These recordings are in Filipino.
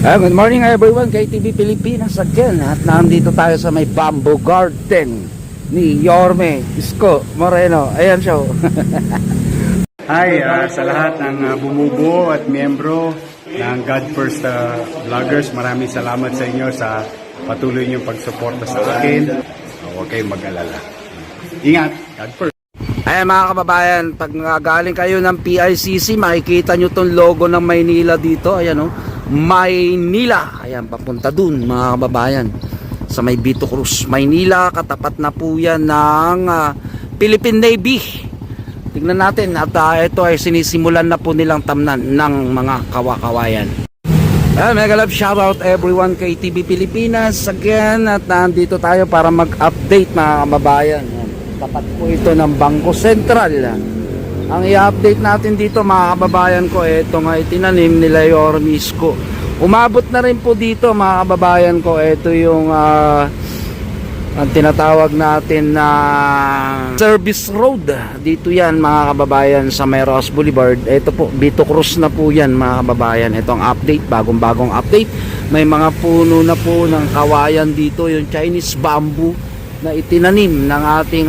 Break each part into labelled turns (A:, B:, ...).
A: Good morning everyone, KTV Pilipinas again. At nandito tayo sa may bamboo garden ni Yorme Isko Moreno. Ayan siya.
B: Hi sa lahat ng bumubuo at miyembro ng God First Vloggers. Maraming salamat sa inyo sa patuloy niyong pagsuporta sa akin. Huwag kayong mag-alala. Ingat, God First.
A: Ayan mga kababayan, pag galing kayo ng PICC, makikita nyo tong logo ng Maynila dito. Ayan Maynila. Ayan, papunta dun mga kababayan sa may Vito Cruz, Maynila. Katapat na po yan ng Philippine Navy. Tignan natin at ito ay sinisimulan na po nilang tamnan ng mga kawakawayan. Mega love shoutout everyone, KTV Pilipinas again. At nandito tayo para mag-update mga kababayan. Tapat po ito ng Bangko Sentral. Ang i-update natin dito mga kababayan ko, ito nga itinanim nila Yorme Isko. Umabot na rin po dito mga kababayan ko, ito yung ang tinatawag natin na service road. Dito yan mga kababayan sa may Ross Boulevard. Ito po, Vito Cruz na po yan mga kababayan. Ito ang update, bagong update. May mga puno na po ng kawayan dito, yung Chinese bamboo na itinanim ng ating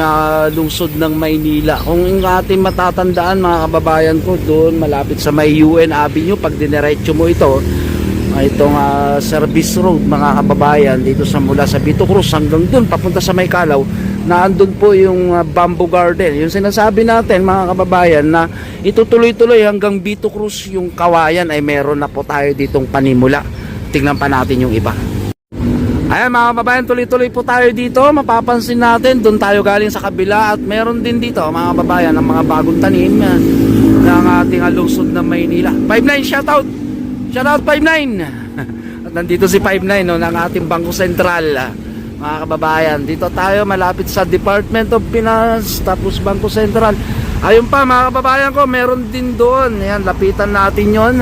A: lungsod ng Maynila. Kung ating matatandaan mga kababayan ko, doon malapit sa may UN Avenue, pag dinerecho mo ito, itong service road mga kababayan, dito sa mula sa Vito Cruz hanggang doon papunta sa may Kalaw, na andun po yung bamboo garden. Yung sinasabi natin mga kababayan na itutuloy-tuloy hanggang Vito Cruz yung kawayan, ay meron na po tayo ditong panimula. Tingnan pa natin yung iba. Ayan mga kababayan, tuloy-tuloy po tayo dito. Mapapansin natin, doon tayo galing sa kabila. At meron din dito mga kababayan ng mga bagong tanim ng ating lungsod ng Maynila. 59 shoutout! Shoutout 59! At nandito si 59 ng ating Bangko Sentral. Mga kababayan, dito tayo malapit sa Department of Finance, tapos Bangko Sentral. Ayun pa mga kababayan ko, meron din doon. Ayan, lapitan natin yon.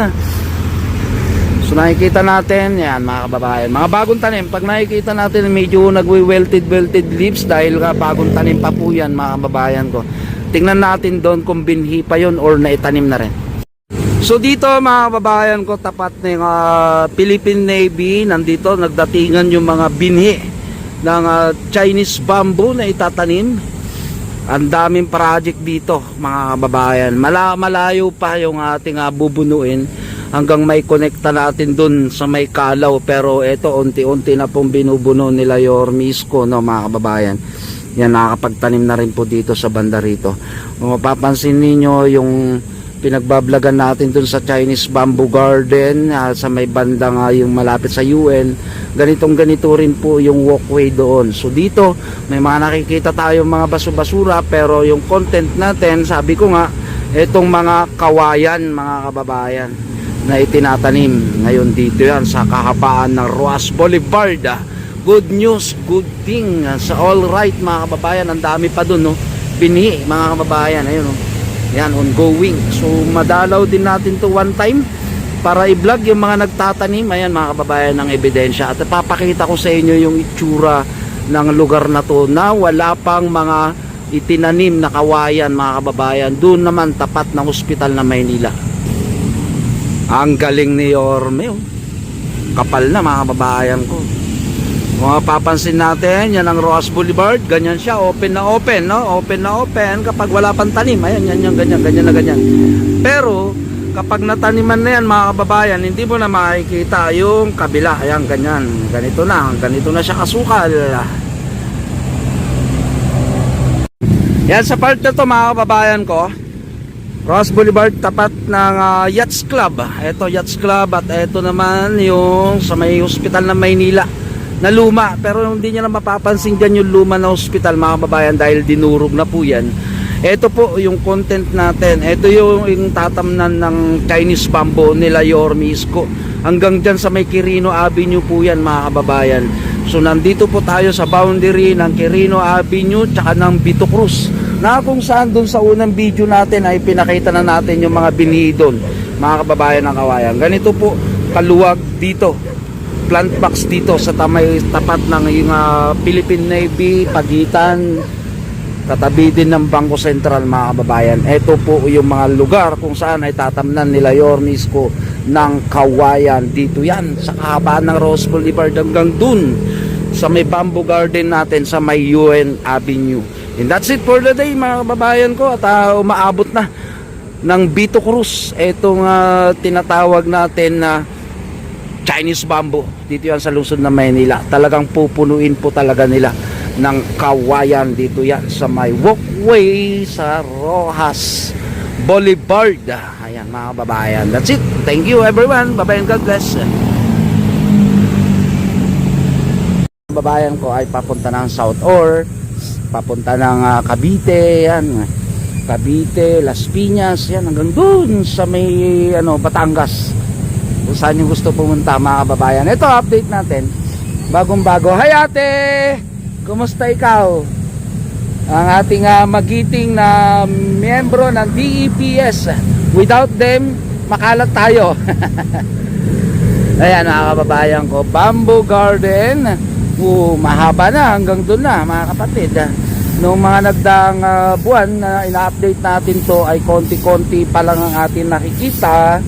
A: So nakikita natin, yan mga kababayan, mga bagong tanim. Pag nakikita natin medyo nagwi-welted leaves dahil bagong tanim pa po yan mga kababayan ko. Tingnan natin doon kung binhi pa yun or naitanim na rin. So dito mga kababayan ko, tapat ng Philippine Navy, nandito nagdatingan yung mga binhi ng Chinese bamboo na itatanim. Ang daming project dito mga kababayan. Malayo pa yung ating bubunuin hanggang may konekta natin dun sa may Kalaw, pero ito unti-unti na pong binubuno nila Yorme Isko mga kababayan. Yan, nakakapagtanim na rin po dito sa banda rito. Kung mapapansin niyo yung pinagbablagan natin dun sa Chinese bamboo garden, sa may banda nga yung malapit sa UN, ganito rin po yung walkway doon. So dito may mga nakikita tayong mga basura, pero yung content natin, sabi ko nga, itong mga kawayan mga kababayan na itinatanim ngayon dito yan sa kahabaan ng Ross Boulevard. Good news, good thing sa all right mga kababayan. Ang dami pa dun binhi mga kababayan. Ayun yan, ongoing. So madalaw din natin to one time para i-vlog yung mga nagtatanim. Ayan mga kababayan, ng ebidensya. At papakita ko sa inyo yung itsura ng lugar na to na wala pang mga itinanim na kawayan mga kababayan. Doon naman tapat ng ospital na Maynila. Ang galing ni Yorme, kapal na mga kababayan ko. Kung mapapansin natin, yan ang Ross Boulevard, ganyan siya, open na open, open na open kapag wala pang tanim. Ayan, yan, ganyan. Pero kapag nataniman na yan mga kababayan, hindi mo na makikita yung kabila. Ayan, ganyan, ganito na siya kasukal. Yan, sa part na to mga kababayan ko, Ross Boulevard, tapat ng Yachts Club. Ito Yachts Club, at ito naman yung sa may hospital ng Maynila na luma, pero hindi nyo na mapapansin dyan yung luma na hospital mga kababayan dahil dinurog na po yan. Ito po yung content natin. Ito yung tatamnan ng Chinese bamboo nila Yorme Isko. Hanggang dyan sa may Quirino Avenue po yan mga kababayan. So nandito po tayo sa boundary ng Quirino Avenue tsaka ng Vito Cruz, na kung saan dun sa unang video natin ay pinakita na natin yung mga binhi doon mga kababayan ng kawayan. Ganito po kaluwag dito, plant box dito sa tapat ng yung Philippine Navy, pagitan katabi din ng Bangko Sentral, mga kababayan. Ito po yung mga lugar kung saan ay tatamnan nila Yorme Isko ng kawayan. Dito yan sa kahabaan ng Rose Boulevard hanggang dun sa may bamboo garden natin sa may UN Avenue. And that's it for the day, mga kababayan ko. At umaabot na ng Vito Cruz itong tinatawag natin na Chinese bamboo. Dito yan sa lungsod ng Maynila. Talagang pupunuin po talaga nila ng kawayan. Dito yan sa may walkway sa Rojas Boulevard. Ayan, mga kababayan. That's it. Thank you everyone. Bye-bye and God bless. Babayan ko ay papunta ng South Or, papunta ng Cavite, yan, Cavite, Las Piñas, yan, hanggang dun sa may Batangas, kung saan yung gusto pumunta, mga kababayan. Ito update natin, bagong bago. Hi ate, kumusta ikaw? Ang ating magiting na miyembro ng DEPS. Without them, makalat tayo. Ayan, mga kababayan ko, Bamboo Garden. Mahaba na, hanggang doon na, mga kapatid. Noong mga nagdaang buwan na ina-update natin to ay konti-konti pa lang ang atin nakikita.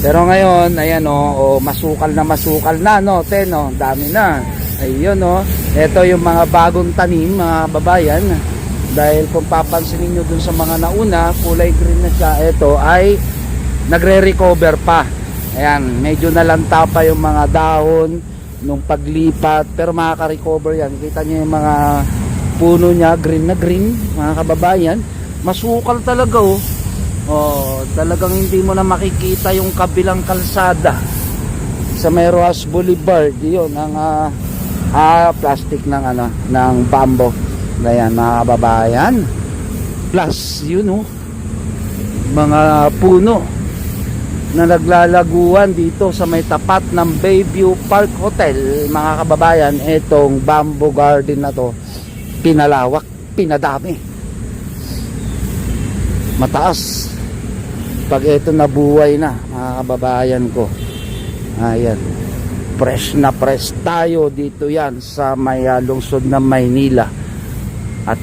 A: Pero ngayon, ayan masukal na, no, dami na. Ayun, ito yung mga bagong tanim, mga babayan. Dahil kung papansinin nyo dun sa mga nauna, kulay green na siya, ito ay nagre-recover pa. Ayan, medyo nalanta pa yung mga dahon nung paglipat, pero makaka-recover yan. Kita nyo yung mga puno niya, green na green, mga kababayan. Masukal talaga, talagang hindi mo na makikita yung kabilang kalsada sa may Rojas Boulevard. Yun ang plastic ng bamboo. Ayan, mga kababayan. Plus yun, mga puno na naglalaguan dito sa may tapat ng Bayview Park Hotel, mga kababayan. Itong bamboo garden na to, pinalawak, pinadami, mataas. Pag ito nabuhay na, mga kababayan ko, ayan, fresh na fresh tayo dito yan sa may lungsod ng Maynila. At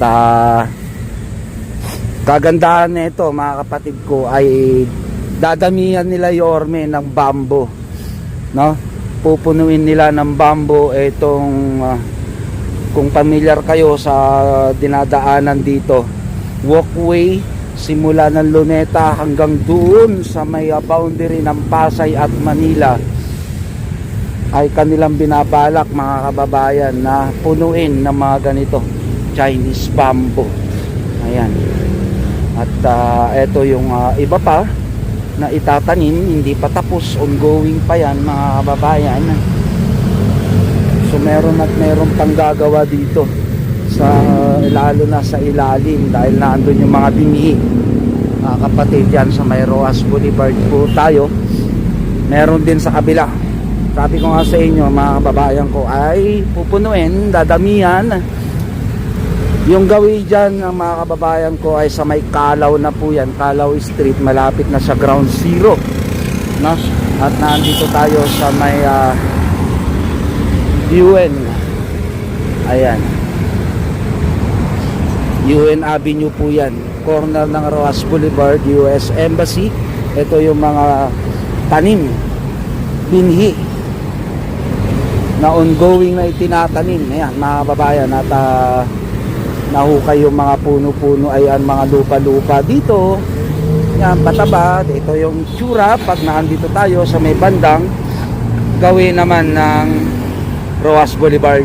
A: kagandahan nito, mga kapatid ko, ay dadamihan nila Yorme ng bamboo, no? Pupunuin nila ng bamboo itong kung familiar kayo sa dinadaanan dito, walkway simula ng Luneta hanggang doon sa may boundary ng Pasay at Manila, ay kanilang binabalak, mga kababayan, na punuin ng mga ganito Chinese bamboo. Ayan. At ito yung iba pa na itatanim, hindi pa tapos, ongoing pa yan, mga kababayan. So meron pang gagawa dito sa lalo na sa ilalim, dahil naandun yung mga binhi, mga kapatid, yan sa may Rojas Boulevard po tayo. Meron din sa kabila. Sabi ko nga sa inyo, mga kababayan ko, ay pupunuin, dadamihan. Yung gawin dyan ng mga kababayan ko ay sa may Kalaw na po yan, Kalaw Street, malapit na sa Ground Zero, no? At nandito tayo sa may UN, ayan, UN Avenue po yan, corner ng Rojas Boulevard, US Embassy. Ito yung mga tanim, binhi na ongoing na itinatanim. Ayan, mga kababayan, at nahukay yung mga puno-puno, ayan, mga lupa-lupa dito. Yan, pataba. Ito yung tsura pag naandito tayo sa may bandang gawin naman ng Rojas Boulevard.